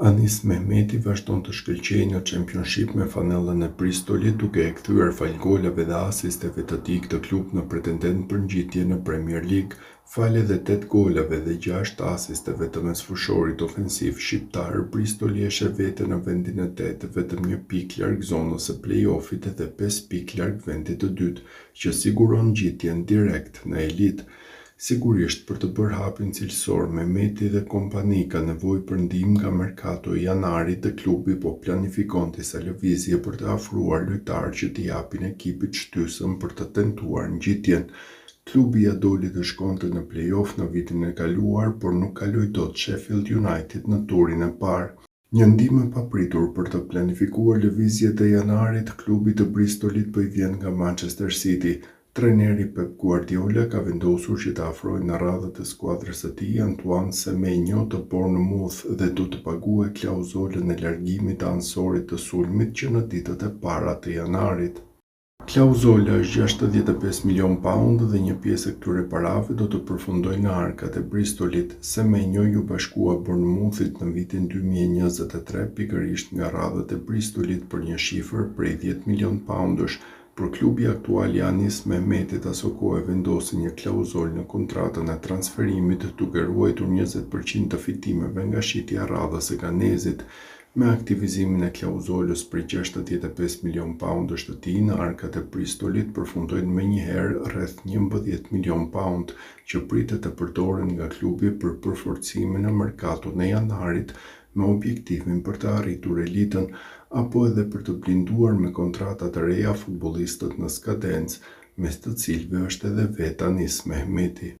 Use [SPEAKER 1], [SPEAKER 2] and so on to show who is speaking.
[SPEAKER 1] Anis Mehmeti vazhdon të shkëlqejë në Championship me fanellën e Bristolit, duke e kthyer fal golave dhe asisteve të tij këtë klub në pretendent për ngjitje në Premier League. Fal edhe 8 golave dhe 6 asisteve të mesfushorit ofensiv shqiptar, Bristoli e sheh veten në vendin e 8, vetëm 1 pikë larg zonës së play-offit dhe 5 pikë larg vendit të dytë, që siguron ngjitjen direkt në elitë. Sigurisht, për të bërë hapin cilësor, Mehmeti dhe kompani ka nevojë për ndihmë nga merkato i janarit dhe klubi po planifikon disa lëvizje për të afruar lojtarë që t'i japin ekipit shtysëm për të tentuar ngjitjen. Klubi ja doli të shkonte në play-off në vitin e kaluar, por nuk kaloi dot Sheffield United në turin e parë. Një ndihmë e papritur për të planifikuar lëvizjet e janarit, klubi të Bristolit po i vjen nga Manchester City. Trajneri Pep Guardiola ka vendosur që të afrojë në radhët e skuadrës së tij Antoine Semenyo të Bournemouth dhe do të paguajë klauzolën e largimit të ansorit të sulmit që në ditët e para të janarit. Klauzola është 65 milion pound dhe një pjesë e këtyre parave do të përfundojë në arkat e Bristolit. Semenyo ju bashkua Bournemouthit në vitin 2023 pikërisht nga radhët e Bristolit për një shifër prej 10 milion poundësh. Por klubi aktual i Anis Mehmetit aso kohë vendosi një klauzol në kontratën e transferimit duke ruajtur 20% të fitimeve nga shitja e radhës së ganezit. Me aktivizimin e klauzolës për 65 milion poundësh të tij në arkat e Bristolit përfundojnë menjëherë rreth 11 milion pound që pritet të përdoren nga klubi për përforcimin e merkatot në janarit me objektivin për të arritur elitën, apo edhe për të blinduar me kontrata të reja futbollistët në skadencë, mes të cilëve është edhe vetë Anis Mehmeti.